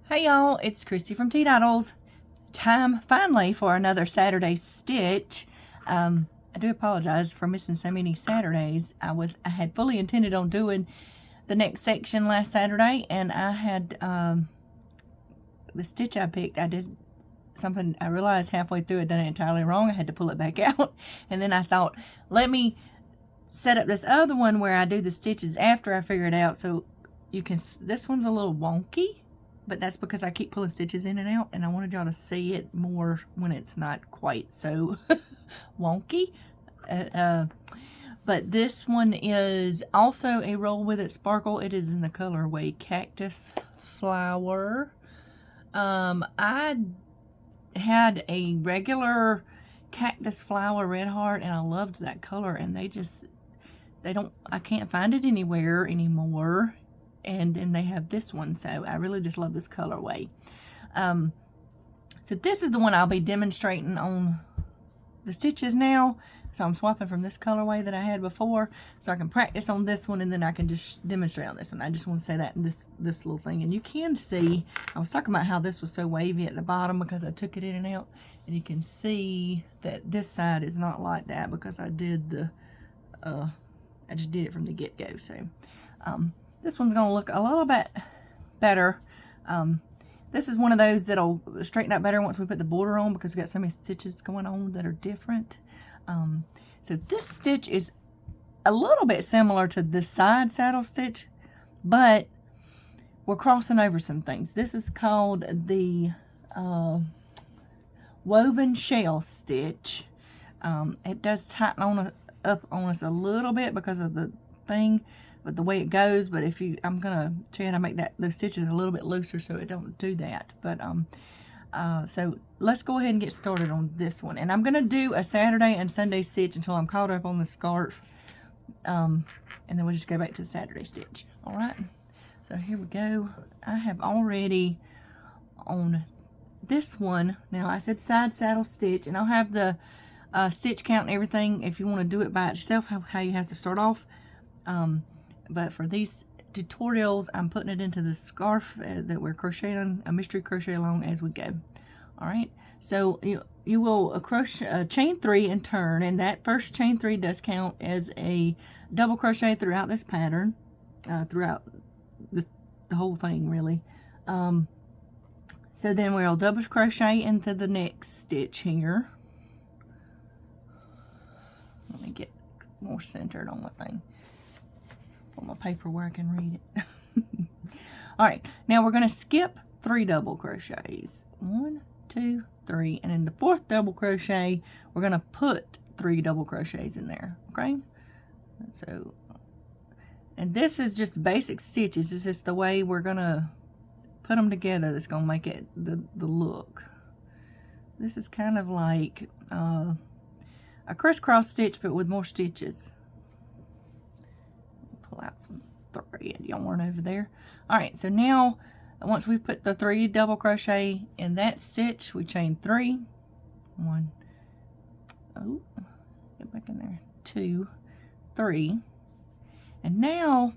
Hey y'all, it's Christy from Teadoddles. Time finally for another Saturday stitch. I do apologize for missing so many Saturdays. I had fully intended on doing the next section last Saturday, and I had the stitch I picked. I did something. I realized halfway through I'd done it entirely wrong. I had to pull it back out, and then I thought, let me set up this other one where I do the stitches after I figure it out. So you can. This one's a little wonky, but that's because I keep pulling stitches in and out, and I wanted y'all to see it more when it's not quite so wonky. But this one is also a Roll With It Sparkle. It is in the colorway Cactus Flower. I had a regular Cactus Flower Red Heart, and I loved that color, and I can't find it anywhere anymore. And then they have this one, so I really just love this colorway. So this is the one I'll be demonstrating on the stitches now. So I'm swapping from this colorway that I had before, so I can practice on this one, and then I can just demonstrate on this one. I just want to say that in this little thing. And you can see, I was talking about how this was so wavy at the bottom because I took it in and out, and you can see that this side is not like that because I did the, I just did it from the get-go. So, this one's going to look a little bit better. This is one of those that'll straighten out better once we put the border on because we've got so many stitches going on that are different. So this stitch is a little bit similar to this side saddle stitch, but we're crossing over some things. This is called the woven shell stitch. It does tighten up on us a little bit because of the thing, but the way it goes. But I'm gonna try to make those stitches a little bit looser so it don't do that. But so let's go ahead and get started on this one. And I'm gonna do a Saturday and Sunday stitch until I'm caught up on the scarf, and then we'll just go back to the Saturday stitch. All right. So here we go. I have already on this one. Now I said side saddle stitch, and I'll have the stitch count and everything if you want to do it by itself, how you have to start off. But for these tutorials, I'm putting it into the scarf that we're crocheting a mystery crochet along as we go. All right, so you will crochet chain 3 and turn, and that first chain 3 does count as a double crochet throughout this pattern, throughout the whole thing really. So then we'll double crochet into the next stitch here. Let me get more centered on my thing. On my paper where I can read it. All right, now we're going to skip 3 double crochets. 1, 2, 3, and in the 4th double crochet, we're going to put 3 double crochets in there. Okay, so, and this is just basic stitches. It's just the way we're going to put them together that's going to make it the look. This is kind of like a crisscross stitch, but with more stitches. Pull out some thread yarn over there. All right, so now once we put the 3 double crochet in that stitch, we chain 3. 1, oh, get back in there. 2, 3, and now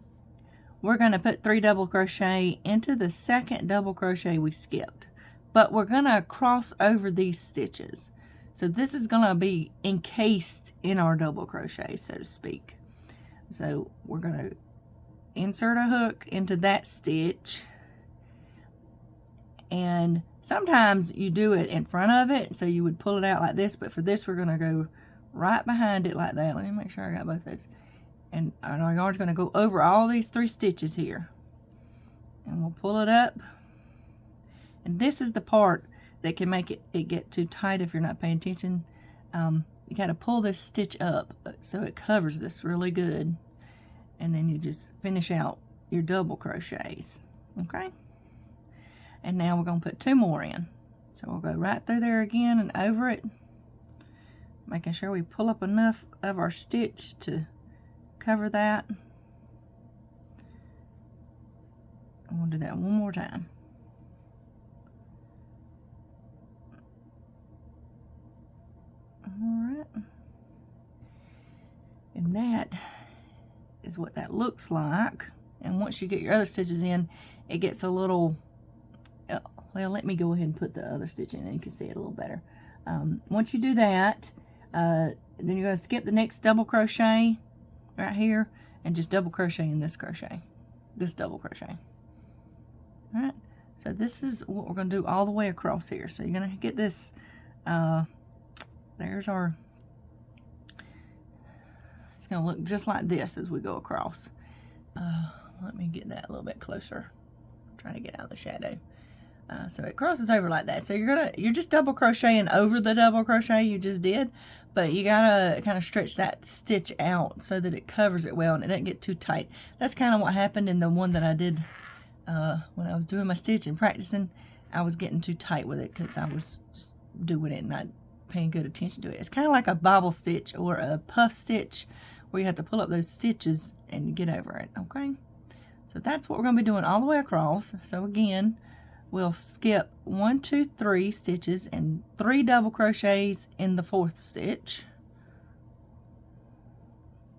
we're going to put 3 double crochet into the 2nd double crochet we skipped, but we're going to cross over these stitches. So this is going to be encased in our double crochet, so to speak. So we're going to insert a hook into that stitch, and sometimes you do it in front of it, so you would pull it out like this, but for this we're going to go right behind it like that. Let me make sure I got both those. And our yarn's going to go over all these 3 stitches here, and we'll pull it up. And this is the part that can make it get too tight if you're not paying attention. You got to pull this stitch up so it covers this really good, and then you just finish out your double crochets. Okay, and now we're going to put 2 more in, so we'll go right through there again and over it, making sure we pull up enough of our stitch to cover that. And we'll do that one more time. Alright, and that is what that looks like. And once you get your other stitches in, it gets a little well, let me go ahead and put the other stitch in and you can see it a little better. Once you do that, then you're going to skip the next double crochet right here and just double crochet in this double crochet. All right, so this is what we're going to do all the way across here. So you're going to get this, there's our, it's going to look just like this as we go across. Let me get that a little bit closer. I'm trying to get out of the shadow. So it crosses over like that. So you're just double crocheting over the double crochet you just did, but you gotta kind of stretch that stitch out so that it covers it well and it doesn't get too tight. That's kind of what happened in the one that I did when I was doing my stitch and practicing. I was getting too tight with it because I was doing it and not paying good attention to it. It's kind of like a bobble stitch or a puff stitch where you have to pull up those stitches and get over it. Okay, so that's what we're going to be doing all the way across. So again, we'll skip 1, 2, 3 stitches and 3 double crochets in the 4th stitch.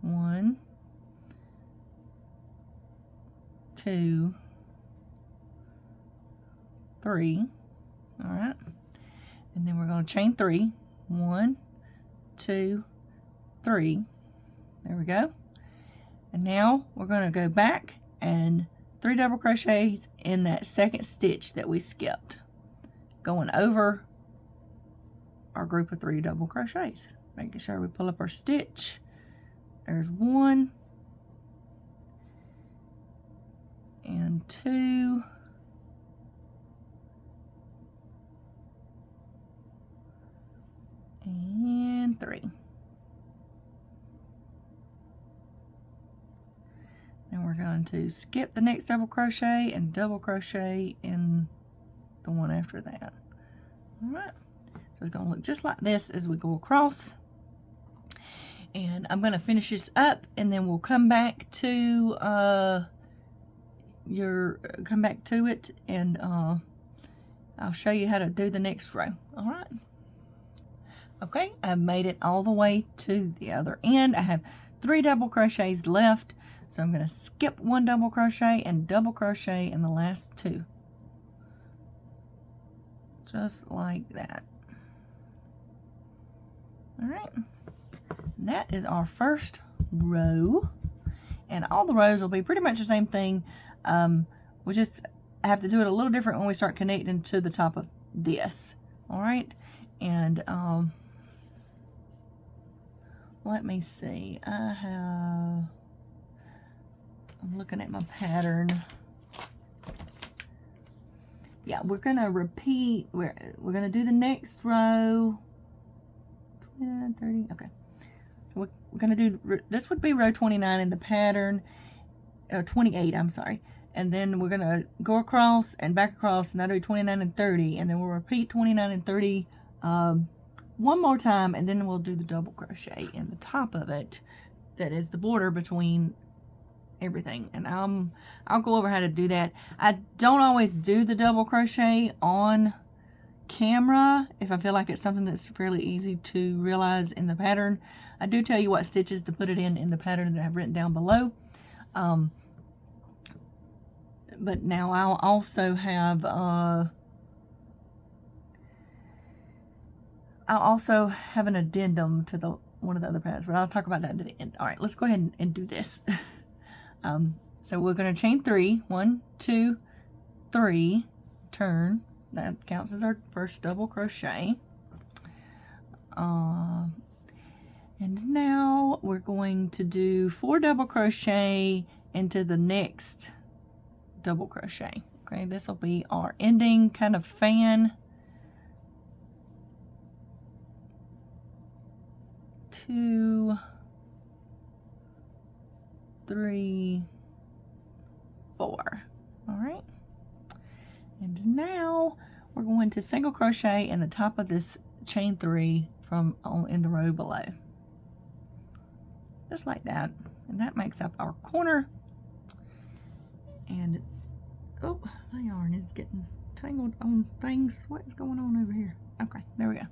1, 2, 3. All right, and then we're going to chain 3. 1, 2, 3. There we go. And now we're going to go back and 3 double crochets in that 2nd stitch that we skipped, going over our group of 3 double crochets, making sure we pull up our stitch. There's 1 and 2 and 3. Then we're going to skip the next double crochet and double crochet in the one after that. All right, so it's going to look just like this as we go across. And I'm going to finish this up, and then we'll come back to it, and I'll show you how to do the next row. All right. Okay, I've made it all the way to the other end. I have 3 double crochets left. So I'm going to skip 1 double crochet and double crochet in the last 2. Just like that. All right. That is our first row. And all the rows will be pretty much the same thing. We just have to do it a little different when we start connecting to the top of this. All right. And let me see. I'm looking at my pattern. Yeah, we're gonna repeat. We're gonna do the next row. 29, 30. Okay, so we're gonna do this. Would be row 29 in the pattern, or 28. I'm sorry. And then we're gonna go across and back across, and that'll be 29 and 30. And then we'll repeat 29 and 30 one more time, and then we'll do the double crochet in the top of it. That is the border between everything, and I'll go over how to do that. I don't always do the double crochet on camera if I feel like it's something that's fairly easy to realize in the pattern. I do tell you what stitches to put it in the pattern that I've written down below. But now I'll also have an addendum to one of the other patterns, but I'll talk about that at the end. All right, let's go ahead and do this. So we're going to chain 3. 1, 2, 3. Turn. That counts as our first double crochet. And now we're going to do 4 double crochet into the next double crochet. Okay, this will be our ending kind of fan. 2, 3, 4. All right, and now we're going to single crochet in the top of this chain 3 in the row below, just like that, and that makes up our corner. And oh, my yarn is getting tangled on things. What is going on over here? Okay, there we go.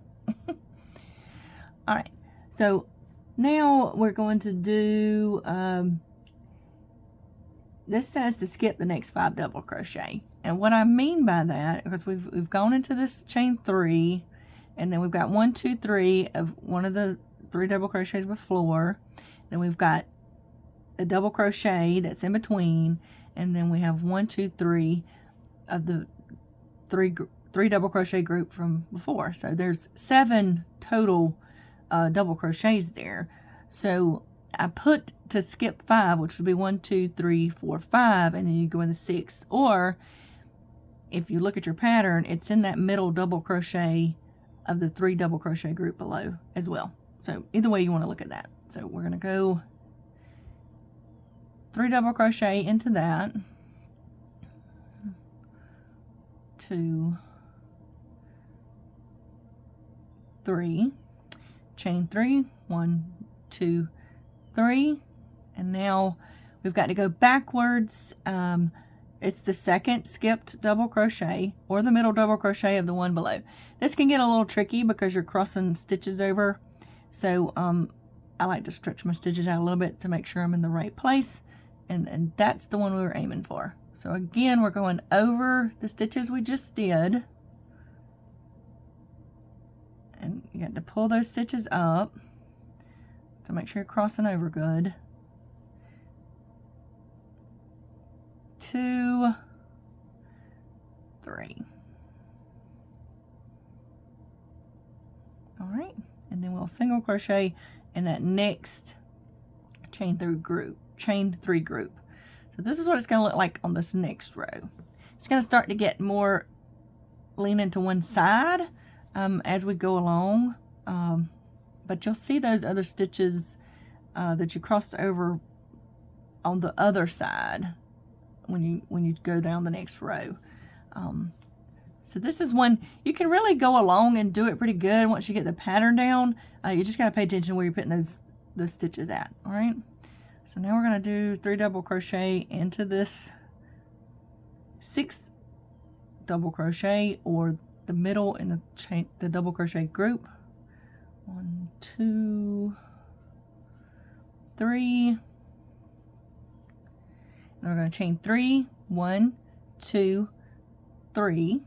All right, so now we're going to do this says to skip the next 5 double crochet, And what I mean by that, because we've gone into this chain 3, and then we've got 1, 2, 3 of one of the 3 double crochets before. Then we've got a double crochet that's in between, and then we have 1, 2, 3 of the three double crochet group from before. So there's 7 total double crochets there. So I put to skip 5, which would be 1, 2, 3, 4, 5, and then you go in the 6th. Or if you look at your pattern, it's in that middle double crochet of the 3 double crochet group below as well. So either way you want to look at that. So we're going to go 3 double crochet into that, 2, 3, chain 3, 1, 2, 3, and now we've got to go backwards. It's the second skipped double crochet or the middle double crochet of the one below. This can get a little tricky because you're crossing stitches over, so I like to stretch my stitches out a little bit to make sure I'm in the right place, and that's the one we were aiming for. So again, we're going over the stitches we just did, and you got to pull those stitches up to make sure you're crossing over good. 2, 3. All right, and then we'll single crochet in that next chain 3 group. So this is what it's going to look like on this next row. It's going to start to get more leaning to one side as we go along, but you'll see those other stitches that you crossed over on the other side when you go down the next row. So this is one you can really go along and do it pretty good once you get the pattern down. You just got to pay attention where you're putting those stitches at. All right. So now we're going to do 3 double crochet into this 6th double crochet, or the middle in the chain, the double crochet group. 1, 2, 3. And we're going to chain 3, 1, 2, 3.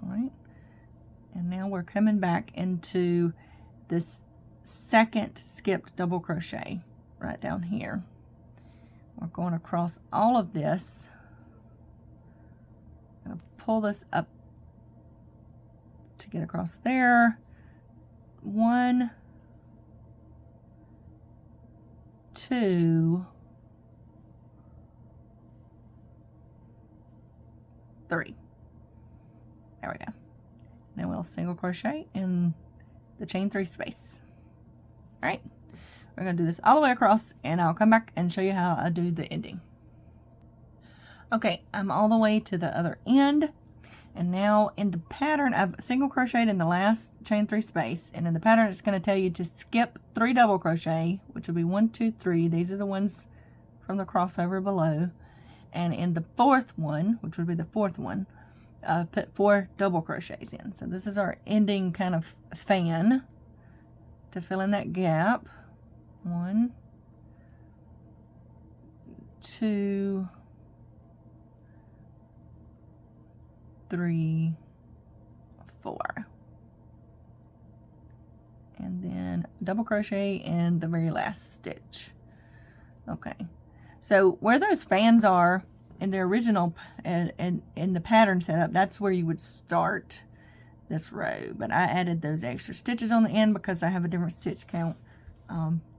All right. And now we're coming back into this second skipped double crochet right down here. We're going across all of this. I'm going to pull this up to get across there. 1, 2, 3. There we go. Then we'll single crochet in the chain 3 space. All right. We're going to do this all the way across, and I'll come back and show you how I do the ending. Okay, I'm all the way to the other end, and now in the pattern I've single crocheted in the last chain 3 space, and in the pattern it's going to tell you to skip 3 double crochet, which will be 1, 2, 3. These are the ones from the crossover below, and in the 4th one, which would be the 4th one, put 4 double crochets in. So this is our ending kind of fan to fill in that gap. 1, 2, 3, 4, and then double crochet in the very last stitch. Okay, so where those fans are in the original and in the pattern setup, that's where you would start this row, but I added those extra stitches on the end because I have a different stitch count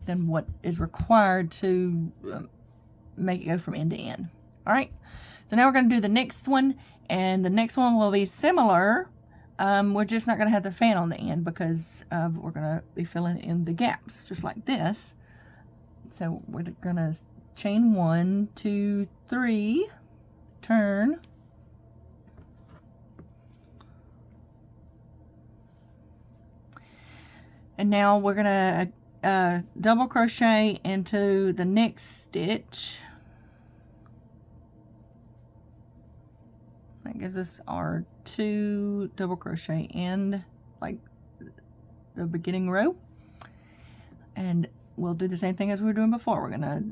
than what is required to make it go from end to end. All right, so now we're going to do the next one, and the next one will be similar. We're just not going to have the fan on the end because we're going to be filling in the gaps just like this. So we're going to chain 1, 2, 3, turn, and now we're going to double crochet into the next stitch. That gives us our 2 double crochet in like the beginning row, and we'll do the same thing as we were doing before. We're gonna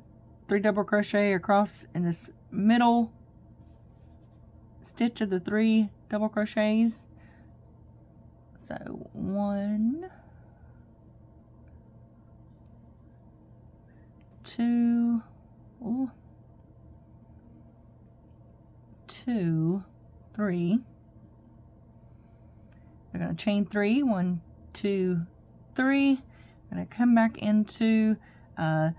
3 double crochet across in this middle stitch of the 3 double crochets. So 1, 2, 2, 3. We're going to chain 3, 1, 2, 3. I'm going to come back into the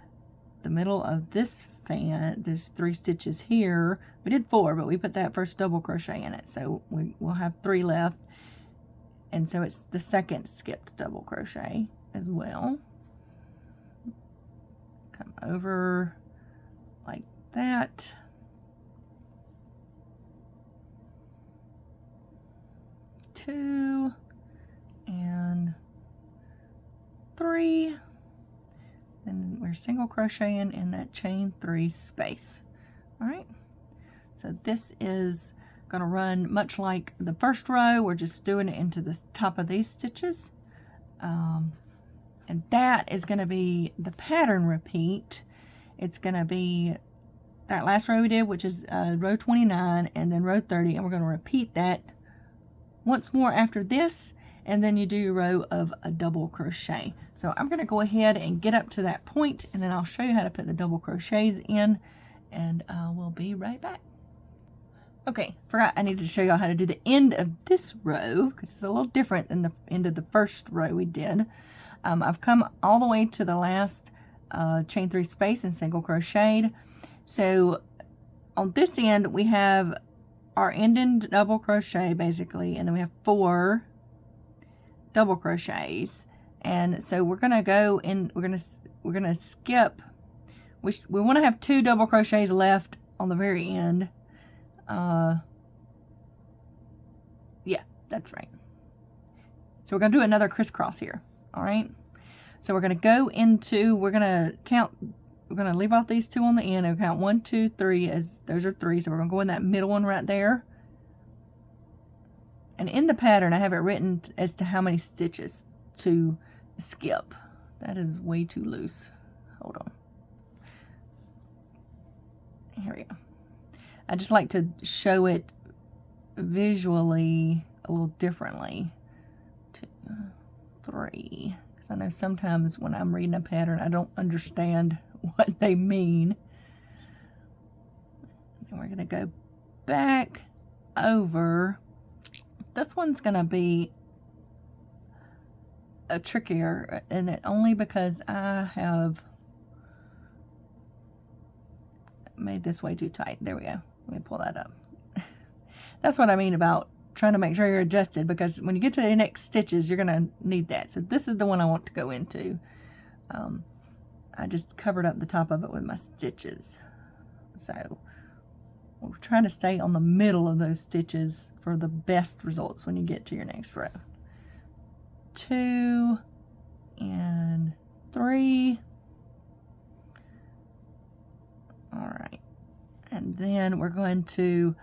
middle of this fan. There's 3 stitches here. We did 4, but we put that first double crochet in it, so we'll have 3 left. And so it's the second skipped double crochet as well. Come over like that. Two and 3. Then we're single crocheting in that chain 3 space. All right. So this is going to run much like the first row. We're just doing it into the top of these stitches. And that is going to be the pattern repeat. It's going to be that last row we did, which is row 29 and then row 30. And we're going to repeat that once more after this. And then you do your row of a double crochet. So I'm going to go ahead and get up to that point, and then I'll show you how to put the double crochets in, and we'll be right back. Okay, forgot I needed to show you how to do the end of this row, because it's a little different than the end of the first row we did. I've come all the way to the last chain 3 space and single crocheted. So on this end we have our end in double crochet basically, and then we have 4 double crochets. And so we're gonna go in, we're gonna skip. We want to have 2 double crochets left on the very end. Yeah, that's right. So we're going to do another crisscross here. All right. So we're going to go into, we're going to count, we're going to leave off these 2 on the end and count 1, 2, 3 as those are 3. So we're going to go in that middle one right there. And in the pattern, I have it written as to how many stitches to skip. That is way too loose. Hold on. Here we go. I just like to show it visually a little differently. 2, 3. Because I know sometimes when I'm reading a pattern, I don't understand what they mean. And we're going to go back over. This one's going to be a trickier, and it only because I have made this way too tight. There we go. Let me pull that up. That's what I mean about trying to make sure you're adjusted, because when you get to the next stitches, you're going to need that. So this is the one I want to go into. I just covered up the top of it with my stitches. So we're trying to stay on the middle of those stitches for the best results when you get to your next row. 2 and 3. All right. And then we're going to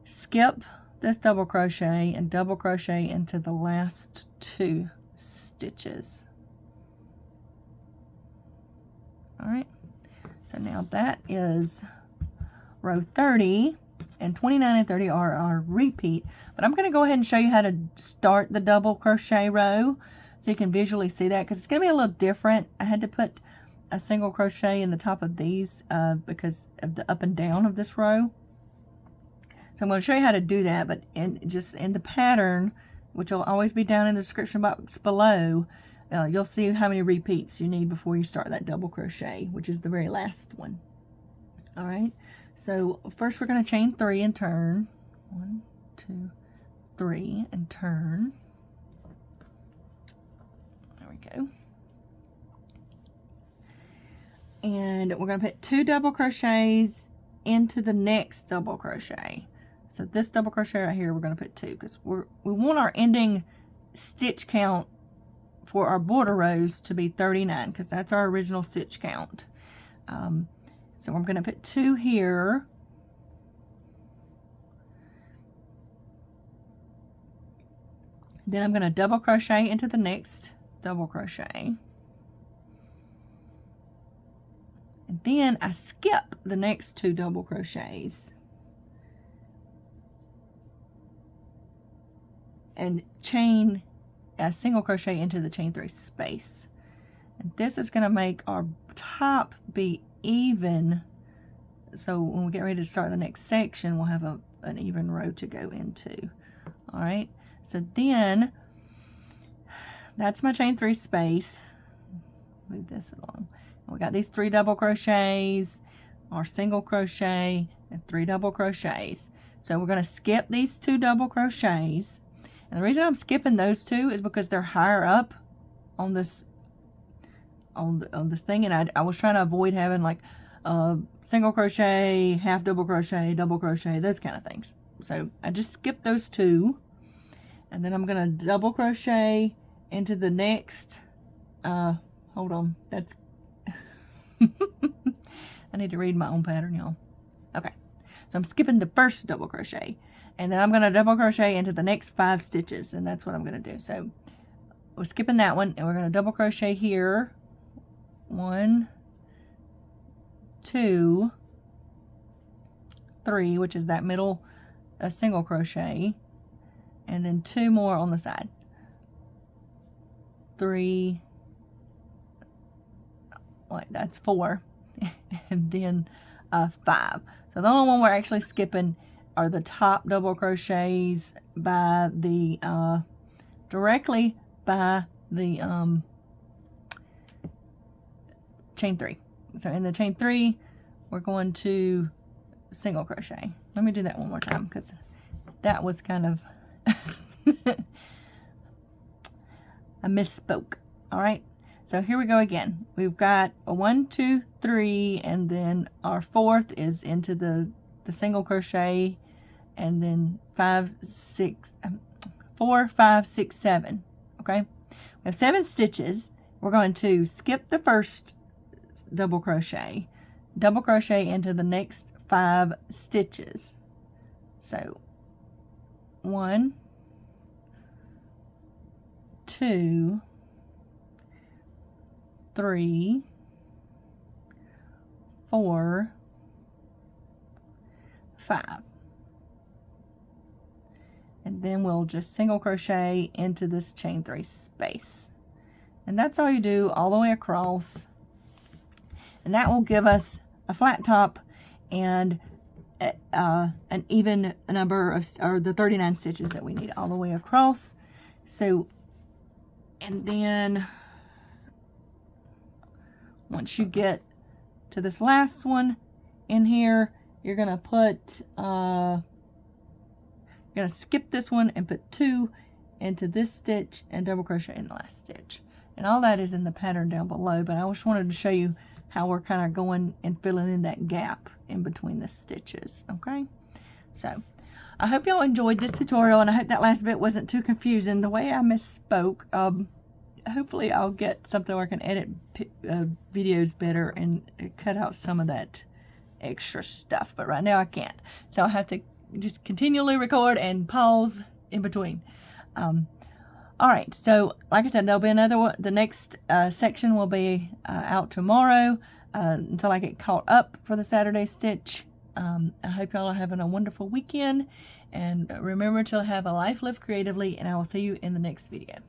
skip this double crochet and double crochet into the last 2 stitches. All right. So now that is row 30, and 29 and 30 are our repeat. But I'm going to go ahead and show you how to start the double crochet row so you can visually see that, because it's going to be a little different. I had to put a single crochet in the top of these because of the up and down of this row. So I'm going to show you how to do that, but just in the pattern, which will always be down in the description box below, you'll see how many repeats you need before you start that double crochet, which is the very last one. All right, so first we're going to chain 3 and turn. 1, 2, 3 and turn. There we go. And we're going to put 2 double crochets into the next double crochet. So this double crochet right here, we're going to put 2, because we want our ending stitch count for our border rows to be 39, because that's our original stitch count. So I'm going to put 2 here. Then I'm going to double crochet into the next double crochet. And then I skip the next 2 double crochets. and chain a single crochet into the chain 3 space. And this is going to make our top be even, so when we get ready to start the next section, we'll have an even row to go into. All right, so then that's my chain 3 space. Move this along. We got these 3 double crochets, our single crochet, and 3 double crochets. So we're going to skip these 2 double crochets. And the reason I'm skipping those 2 is because they're higher up on this this thing, and I was trying to avoid having like single crochet, half double crochet, those kind of things. So I just skipped those 2, and then I'm going to double crochet into the next, hold on, that's I need to read my own pattern, y'all. Okay, so I'm skipping the first double crochet, and then I'm going to double crochet into the next 5 stitches, and that's what I'm going to do. So we're skipping that one, and we're going to double crochet here. 1, 2, 3, which is that middle single crochet, and then 2 more on the side. 3, like that's 4, and then 5. So the only one we're actually skipping are the top double crochets by the directly by the chain 3. So in the chain 3, we're going to single crochet. Let me do that one more time because that was kind of I misspoke. All right, so here we go again. We've got a 1, 2, 3, and then our 4th is into the single crochet, and then 4, 5, 6, 7. Okay, we have 7 stitches. We're going to skip the first double crochet into the next 5 stitches. So 1, 2, 3, 4, 5, and then we'll just single crochet into this chain 3 space, and that's all you do all the way across, and that will give us a flat top and an even number of, or the 39 stitches that we need all the way across. So, and then once you get to this last one in here, you're gonna put you're gonna skip this one and put 2 into this stitch and double crochet in the last stitch, and all that is in the pattern down below, but I just wanted to show you how we're kind of going and filling in that gap in between the stitches. Okay, so I hope y'all enjoyed this tutorial, and I hope that last bit wasn't too confusing the way I misspoke. Hopefully I'll get something where I can edit videos better and cut out some of that extra stuff, but right now I can't, so I'll have to just continually record and pause in between. All right, so like I said, there'll be another one. The next section will be out tomorrow until I get caught up for the Saturday stitch. I hope y'all are having a wonderful weekend, and remember to have a life lived creatively, and I will see you in the next video.